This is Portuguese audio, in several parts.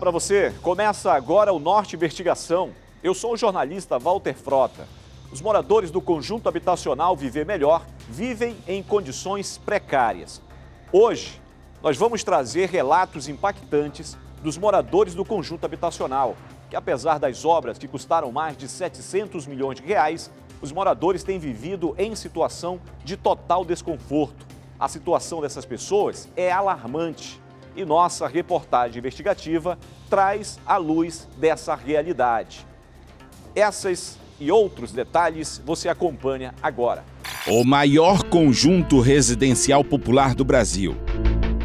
para você. Começa agora o Norte Investigação. Eu sou o jornalista Walter Frota. Os moradores do conjunto habitacional Viver Melhor vivem em condições precárias. Hoje, nós vamos trazer relatos impactantes dos moradores do conjunto habitacional, que apesar das obras que custaram mais de 700 milhões de reais, os moradores têm vivido em situação de total desconforto. A situação dessas pessoas é alarmante e nossa reportagem investigativa traz à luz dessa realidade. Essas e outros detalhes você acompanha agora. O maior conjunto residencial popular do Brasil.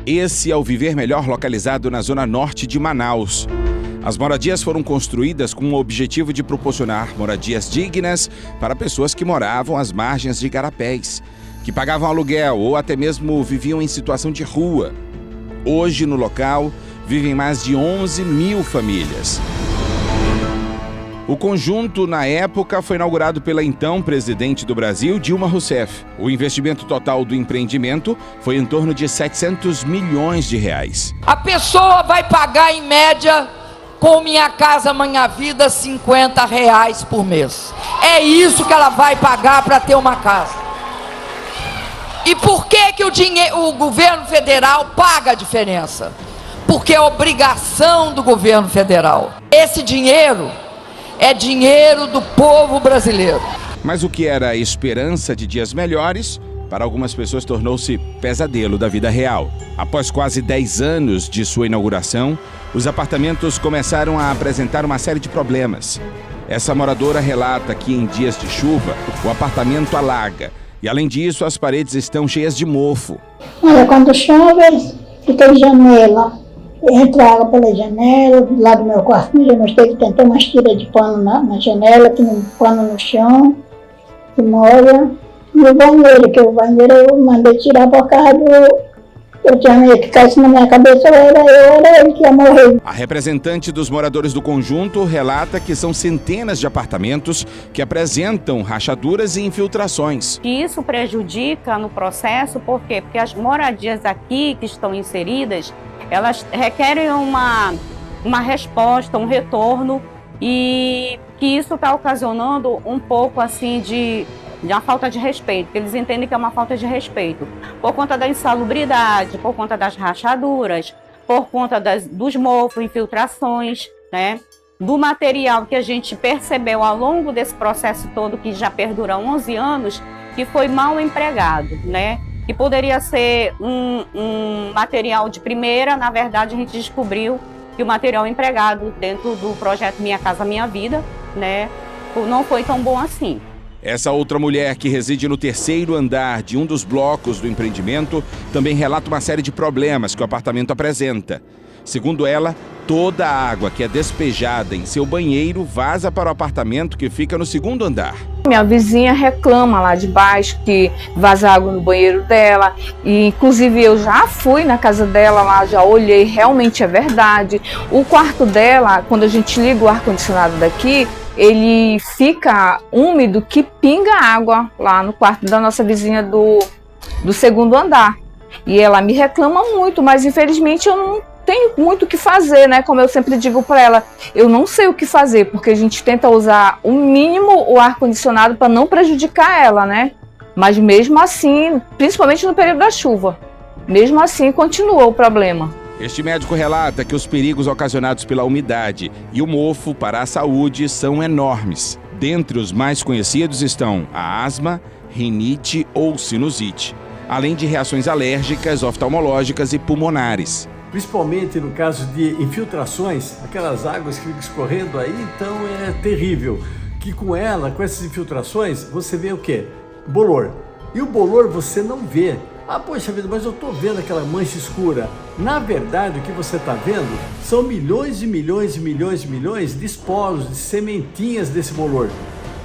Esse é o Viver Melhor, localizado na zona norte de Manaus. As moradias foram construídas com o objetivo de proporcionar moradias dignas para pessoas que moravam às margens de igarapés, que pagavam aluguel ou até mesmo viviam em situação de rua. Hoje, no local, vivem mais de 11 mil famílias. O conjunto, na época, foi inaugurado pela então presidente do Brasil, Dilma Rousseff. O investimento total do empreendimento foi em torno de 700 milhões de reais. A pessoa vai pagar, em média, com Minha Casa Minha Vida, R$50 por mês. É isso que ela vai pagar para ter uma casa. E por que o governo federal paga a diferença? Porque é obrigação do governo federal. Esse dinheiro é dinheiro do povo brasileiro. Mas o que era a esperança de dias melhores, para algumas pessoas tornou-se pesadelo da vida real. Após quase 10 anos de sua inauguração, os apartamentos começaram a apresentar uma série de problemas. Essa moradora relata que em dias de chuva, o apartamento alaga. E além disso, as paredes estão cheias de mofo. Olha, quando chove, fica em janela. Entra água pela janela, lá do meu quarto, eu mostrei que tentou umas tiras de pano na janela, que não pano no chão, que molha. E o banheiro eu mandei tirar por causa do... Eu tinha medo que caísse na minha cabeça, era ele que ia morrer. A representante dos moradores do conjunto relata que são centenas de apartamentos que apresentam rachaduras e infiltrações. E isso prejudica no processo, por quê? Porque as moradias aqui que estão inseridas, elas requerem uma resposta, um retorno, e que isso está ocasionando um pouco assim de uma falta de respeito, que eles entendem que é uma falta de respeito, por conta da insalubridade, por conta das rachaduras, por conta dos mofos, infiltrações, né? Do material que a gente percebeu ao longo desse processo todo, que já perdura 11 anos, que foi mal empregado, né? Que poderia ser um material de primeira. Na verdade, a gente descobriu que o material empregado dentro do projeto Minha Casa Minha Vida, né, não foi tão bom assim. Essa outra mulher, que reside no 3º andar de um dos blocos do empreendimento, também relata uma série de problemas que o apartamento apresenta. Segundo ela, toda a água que é despejada em seu banheiro vaza para o apartamento que fica no 2º andar. Minha vizinha reclama lá de baixo que vaza água no banheiro dela, e inclusive eu já fui na casa dela lá, já olhei, realmente é verdade. O quarto dela, quando a gente liga o ar-condicionado daqui, ele fica úmido, que pinga água lá no quarto da nossa vizinha do 2º andar. E ela me reclama muito, mas infelizmente eu não tenho muito o que fazer, né? Como eu sempre digo para ela, eu não sei o que fazer, porque a gente tenta usar o mínimo o ar-condicionado para não prejudicar ela, né? Mas mesmo assim, principalmente no período da chuva, mesmo assim continua o problema. Este médico relata que os perigos ocasionados pela umidade e o mofo para a saúde são enormes. Dentre os mais conhecidos estão a asma, rinite ou sinusite, além de reações alérgicas, oftalmológicas e pulmonares. Principalmente no caso de infiltrações, aquelas águas que ficam escorrendo aí, então é terrível. Que com essas infiltrações, você vê o quê? Bolor. E o bolor você não vê. Ah, poxa vida, mas eu estou vendo aquela mancha escura. Na verdade, o que você está vendo são milhões e milhões e milhões e milhões de esporos, de sementinhas desse bolor.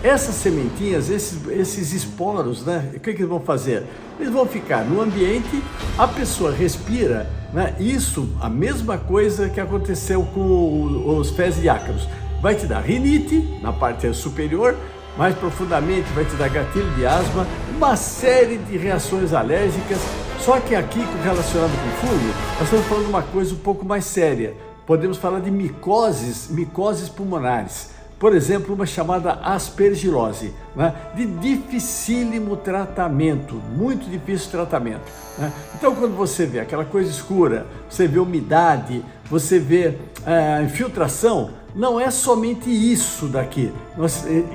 Essas sementinhas, esses esporos, né? O que eles vão fazer? Eles vão ficar no ambiente, a pessoa respira, né? Isso, a mesma coisa que aconteceu com os fezes de ácaros. Vai te dar rinite na parte superior, mais profundamente vai te dar gatilho de asma, uma série de reações alérgicas. Só que aqui, relacionado com fungo, nós estamos falando de uma coisa um pouco mais séria. Podemos falar de micoses pulmonares. Por exemplo, uma chamada aspergilose, né? De dificílimo tratamento, muito difícil tratamento, né? Então, quando você vê aquela coisa escura, você vê umidade, você vê infiltração, não é somente isso daqui.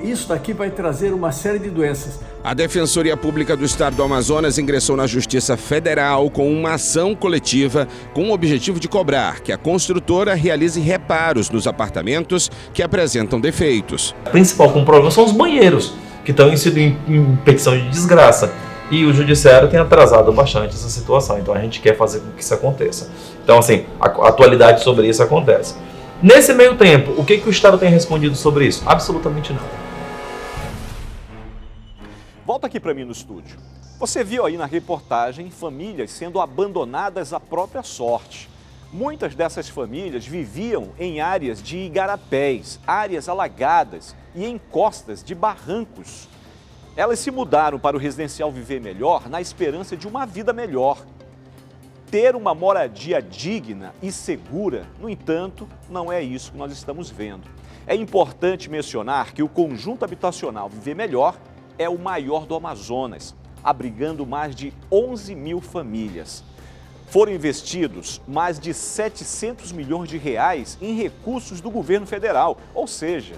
Isso daqui vai trazer uma série de doenças. A Defensoria Pública do Estado do Amazonas ingressou na Justiça Federal com uma ação coletiva com o objetivo de cobrar que a construtora realize reparos nos apartamentos que apresentam defeitos. O principal problema são os banheiros, que estão em petição de desgraça. E o judiciário tem atrasado bastante essa situação, então a gente quer fazer com que isso aconteça. Então, assim, a atualidade sobre isso acontece. Nesse meio tempo, o que o Estado tem respondido sobre isso? Absolutamente nada. Volta aqui para mim no estúdio. Você viu aí na reportagem famílias sendo abandonadas à própria sorte. Muitas dessas famílias viviam em áreas de igarapés, áreas alagadas e em costas de barrancos. Elas se mudaram para o residencial Viver Melhor na esperança de uma vida melhor. Ter uma moradia digna e segura, no entanto, não é isso que nós estamos vendo. É importante mencionar que o conjunto habitacional Viver Melhor é o maior do Amazonas, abrigando mais de 11 mil famílias. Foram investidos mais de 700 milhões de reais em recursos do governo federal, ou seja,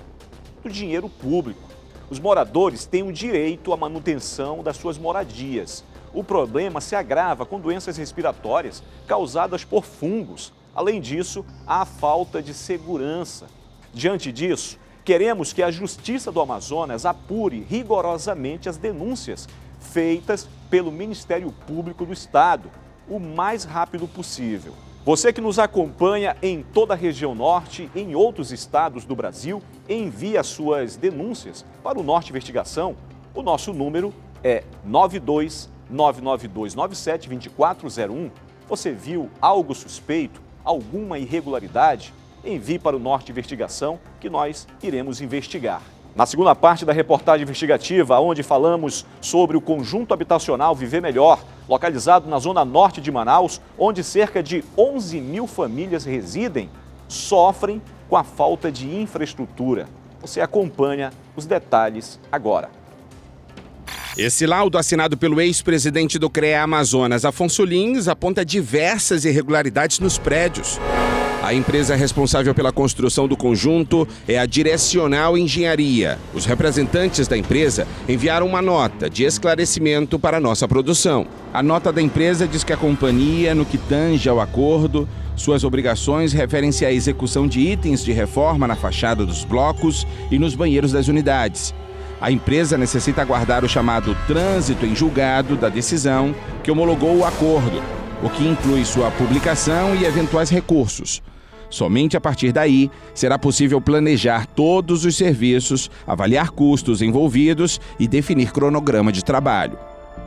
do dinheiro público. Os moradores têm o direito à manutenção das suas moradias. O problema se agrava com doenças respiratórias causadas por fungos. Além disso, há a falta de segurança. Diante disso, queremos que a Justiça do Amazonas apure rigorosamente as denúncias feitas pelo Ministério Público do Estado, o mais rápido possível. Você que nos acompanha em toda a região norte e em outros estados do Brasil, envie as suas denúncias para o Norte Investigação. O nosso número é 92992972401. Você viu algo suspeito, alguma irregularidade? Envie para o Norte Investigação que nós iremos investigar. Na segunda parte da reportagem investigativa, onde falamos sobre o conjunto habitacional Viver Melhor, localizado na zona norte de Manaus, onde cerca de 11 mil famílias residem, sofrem com a falta de infraestrutura. Você acompanha os detalhes agora. Esse laudo, assinado pelo ex-presidente do CREA Amazonas, Afonso Lins, aponta diversas irregularidades nos prédios. A empresa responsável pela construção do conjunto é a Direcional Engenharia. Os representantes da empresa enviaram uma nota de esclarecimento para a nossa produção. A nota da empresa diz que a companhia, no que tange ao acordo, suas obrigações referem-se à execução de itens de reforma na fachada dos blocos e nos banheiros das unidades. A empresa necessita aguardar o chamado trânsito em julgado da decisão que homologou o acordo, o que inclui sua publicação e eventuais recursos. Somente a partir daí será possível planejar todos os serviços, avaliar custos envolvidos e definir cronograma de trabalho.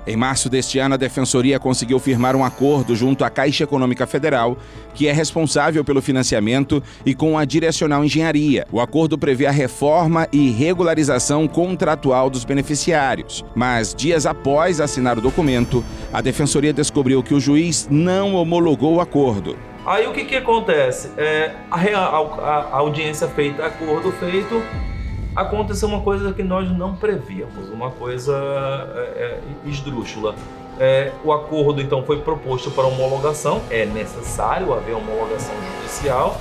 Em março deste ano, a Defensoria conseguiu firmar um acordo junto à Caixa Econômica Federal, que é responsável pelo financiamento, e com a Direcional Engenharia. O acordo prevê a reforma e regularização contratual dos beneficiários. Mas, dias após assinar o documento, a Defensoria descobriu que o juiz não homologou o acordo. Aí o que acontece? A audiência feita, acordo feito, aconteceu uma coisa que nós não prevíamos, uma coisa esdrúxula. O acordo então foi proposto para homologação, é necessário haver homologação judicial,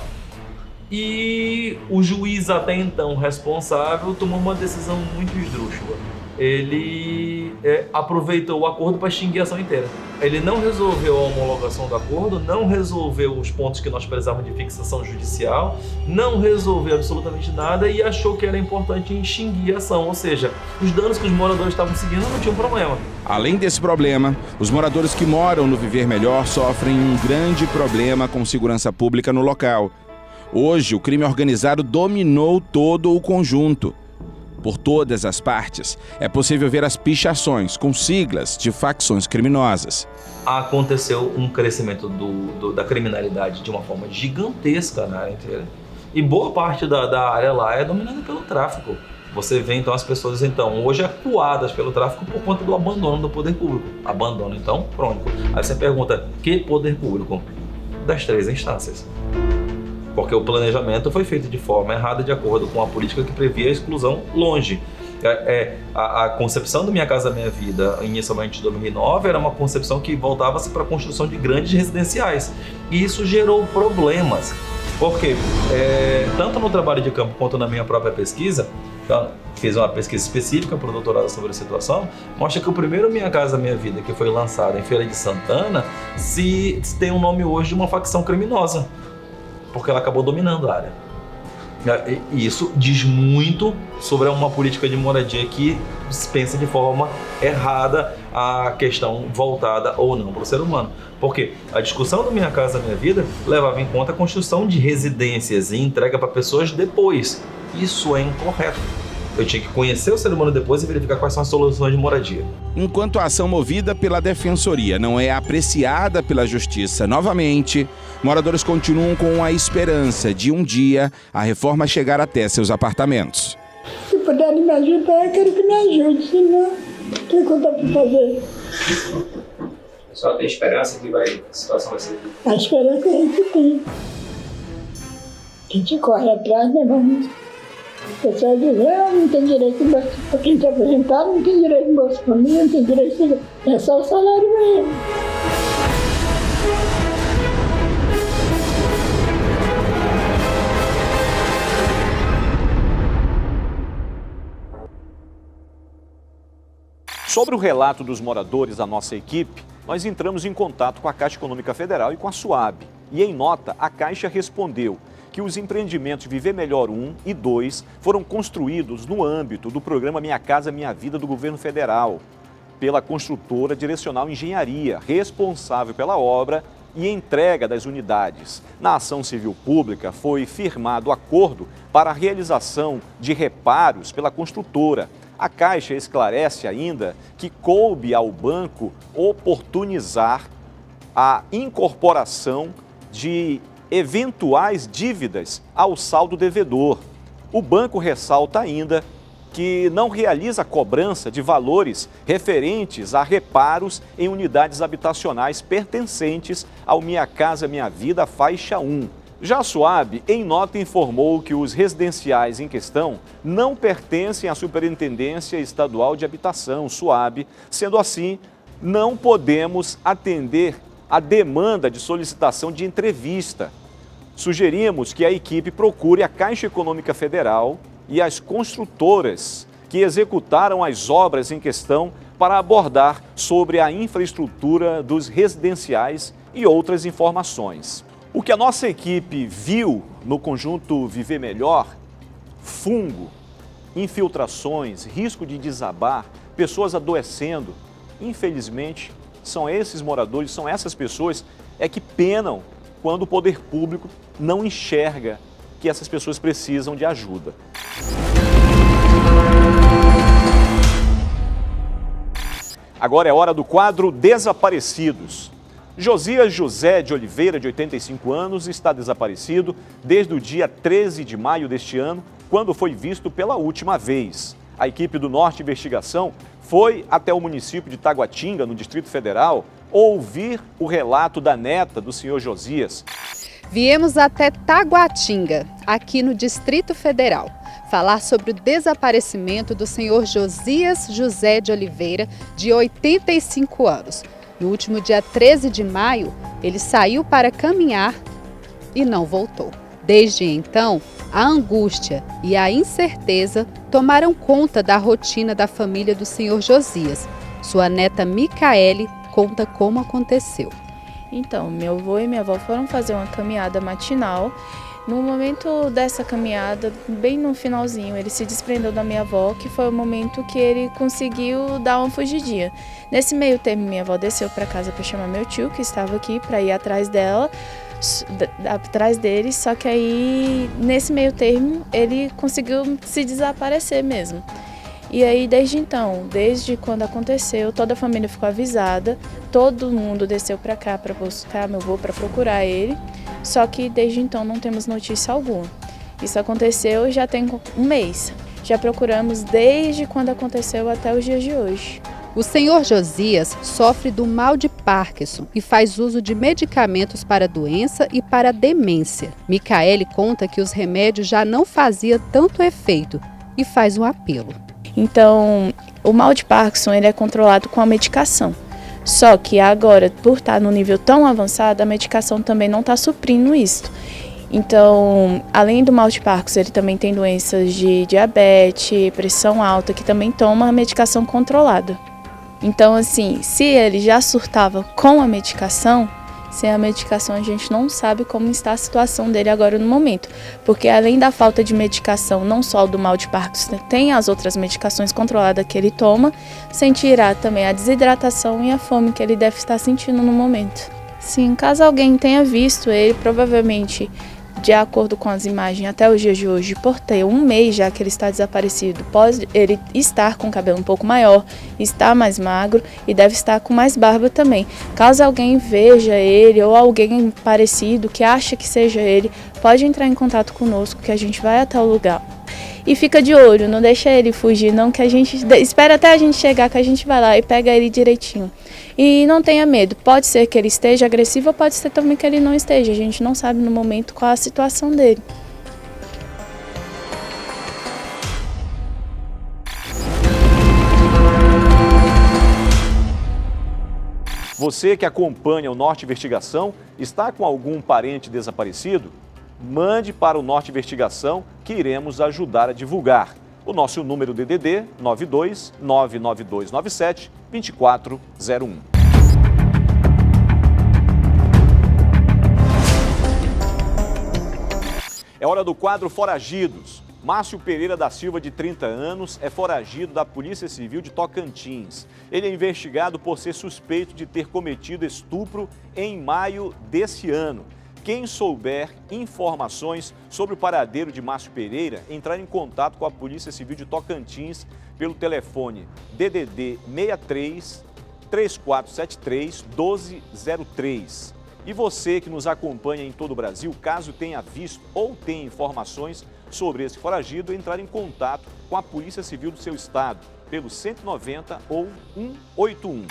e o juiz até então responsável tomou uma decisão muito esdrúxula. Ele aproveitou o acordo para extinguir a ação inteira. Ele não resolveu a homologação do acordo, não resolveu os pontos que nós precisávamos de fixação judicial, não resolveu absolutamente nada e achou que era importante extinguir a ação, ou seja, os danos que os moradores estavam seguindo não tinham problema. Além desse problema, os moradores que moram no Viver Melhor sofrem um grande problema com segurança pública no local. Hoje, o crime organizado dominou todo o conjunto. Por todas as partes, é possível ver as pichações com siglas de facções criminosas. Aconteceu um crescimento da criminalidade de uma forma gigantesca na área inteira. E boa parte da área lá é dominada pelo tráfico. Você vê então as pessoas hoje acuadas pelo tráfico por conta do abandono do poder público. Abandono então crônico. Aí você pergunta, que poder público? Das 3 instâncias. porque o planejamento foi feito de forma errada, de acordo com a política que previa a exclusão longe. A concepção do Minha Casa Minha Vida, inicialmente em 2009, era uma concepção que voltava-se para a construção de grandes residenciais. E isso gerou problemas, porque tanto no trabalho de campo quanto na minha própria pesquisa, fiz uma pesquisa específica para o doutorado sobre a situação, mostra que o primeiro Minha Casa Minha Vida, que foi lançado em Feira de Santana, se tem um nome hoje de uma facção criminosa, porque ela acabou dominando a área. E isso diz muito sobre uma política de moradia que pensa de forma errada a questão voltada ou não para o ser humano. Porque a discussão do Minha Casa Minha Vida levava em conta a construção de residências e entrega para pessoas depois. Isso é incorreto. Eu tinha que conhecer o ser humano depois e verificar quais são as soluções de moradia. Enquanto a ação movida pela Defensoria não é apreciada pela Justiça novamente, moradores continuam com a esperança de um dia a reforma chegar até seus apartamentos. Se puderem me ajudar, eu quero que me ajude, senão o que eu estou para fazer? A senhora tem esperança que a situação vai ser? A esperança a gente tem. A gente corre atrás, né, vamos... O pessoal diz, não tem direito em bolsa para quem está aposentado, não tem direito em bolsa família, não tem direito, é só o salário mesmo. Sobre o relato dos moradores da nossa equipe, nós entramos em contato com a Caixa Econômica Federal e com a SUAB. E em nota, a Caixa respondeu que os empreendimentos Viver Melhor 1 e 2 foram construídos no âmbito do programa Minha Casa Minha Vida do governo federal, pela construtora Direcional Engenharia, responsável pela obra e entrega das unidades. Na ação civil pública foi firmado acordo para a realização de reparos pela construtora. A Caixa esclarece ainda que coube ao banco oportunizar a incorporação de eventuais dívidas ao saldo devedor. O banco ressalta ainda que não realiza cobrança de valores referentes a reparos em unidades habitacionais pertencentes ao Minha Casa Minha Vida faixa 1. Já a SUAB, em nota, informou que os residenciais em questão não pertencem à Superintendência Estadual de Habitação, SUAB. Sendo assim, não podemos atender a demanda de solicitação de entrevista. Sugerimos que a equipe procure a Caixa Econômica Federal e as construtoras que executaram as obras em questão para abordar sobre a infraestrutura dos residenciais e outras informações. O que a nossa equipe viu no conjunto Viver Melhor, fungo, infiltrações, risco de desabar, pessoas adoecendo, infelizmente, são esses moradores, são essas pessoas que penam quando o poder público não enxerga que essas pessoas precisam de ajuda. Agora é hora do quadro Desaparecidos. Josias José de Oliveira, de 85 anos, está desaparecido desde o dia 13 de maio deste ano, quando foi visto pela última vez. A equipe do Norte Investigação foi até o município de Taguatinga, no Distrito Federal, ouvir o relato da neta do senhor Josias. Viemos até Taguatinga, aqui no Distrito Federal, falar sobre o desaparecimento do senhor Josias José de Oliveira, de 85 anos. No último dia 13 de maio, ele saiu para caminhar e não voltou. Desde então, a angústia e a incerteza tomaram conta da rotina da família do senhor Josias. Sua neta Micaele conta como aconteceu. Então, meu avô e minha avó foram fazer uma caminhada matinal. No momento dessa caminhada, bem no finalzinho, ele se desprendeu da minha avó, que foi o momento que ele conseguiu dar uma fugidinha. Nesse meio termo, minha avó desceu para casa para chamar meu tio, que estava aqui, para ir atrás dele, só que aí, nesse meio termo, ele conseguiu se desaparecer mesmo. E aí, desde então, desde quando aconteceu, toda a família ficou avisada, todo mundo desceu para cá para buscar meu avô, para procurar ele, só que desde então não temos notícia alguma. Isso aconteceu já tem um mês. Já procuramos desde quando aconteceu até os dias de hoje. O senhor Josias sofre do mal de Parkinson e faz uso de medicamentos para a doença e para a demência. Micaele conta que os remédios já não faziam tanto efeito e faz um apelo. Então, o mal de Parkinson ele é controlado com a medicação. Só que agora, por estar no nível tão avançado, a medicação também não está suprindo isso. Então, além do mal de Parkinson, ele também tem doenças de diabetes, pressão alta, que também toma a medicação controlada. Então, assim, se ele já surtava com a medicação, sem a medicação a gente não sabe como está a situação dele agora no momento. Porque além da falta de medicação, não só do mal de Parkinson, tem as outras medicações controladas que ele toma, sem tirar também a desidratação e a fome que ele deve estar sentindo no momento. Sim, caso alguém tenha visto ele, provavelmente, de acordo com as imagens até os dias de hoje, por ter um mês já que ele está desaparecido, pode ele estar com o cabelo um pouco maior, estar mais magro e deve estar com mais barba também. Caso alguém veja ele ou alguém parecido que acha que seja ele, pode entrar em contato conosco que a gente vai até o lugar. E fica de olho, não deixa ele fugir não, que a gente espera até a gente chegar, que a gente vai lá e pega ele direitinho. E não tenha medo, pode ser que ele esteja agressivo ou pode ser também que ele não esteja, a gente não sabe no momento qual a situação dele. Você que acompanha o Norte Investigação, está com algum parente desaparecido? Mande para o Norte Investigação que iremos ajudar a divulgar. O nosso número DDD 92 99297 2401. É hora do quadro Foragidos. Márcio Pereira da Silva, de 30 anos, é foragido da Polícia Civil de Tocantins. Ele é investigado por ser suspeito de ter cometido estupro em maio desse ano. Quem souber informações sobre o paradeiro de Márcio Pereira, entrar em contato com a Polícia Civil de Tocantins pelo telefone DDD 63 3473 1203. E você que nos acompanha em todo o Brasil, caso tenha visto ou tenha informações sobre esse foragido, entrar em contato com a Polícia Civil do seu estado pelo 190 ou 181.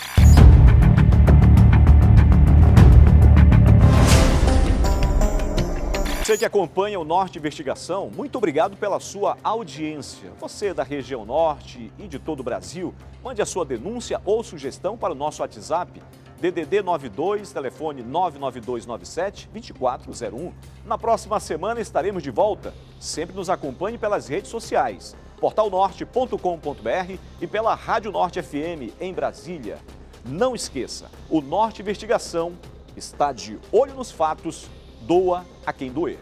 Você que acompanha o Norte Investigação, muito obrigado pela sua audiência. Você da região Norte e de todo o Brasil, mande a sua denúncia ou sugestão para o nosso WhatsApp, DDD 92, telefone 99297-2401. Na próxima semana estaremos de volta. Sempre nos acompanhe pelas redes sociais, portalnorte.com.br e pela Rádio Norte FM em Brasília. Não esqueça, o Norte Investigação está de olho nos fatos, doa a quem doer.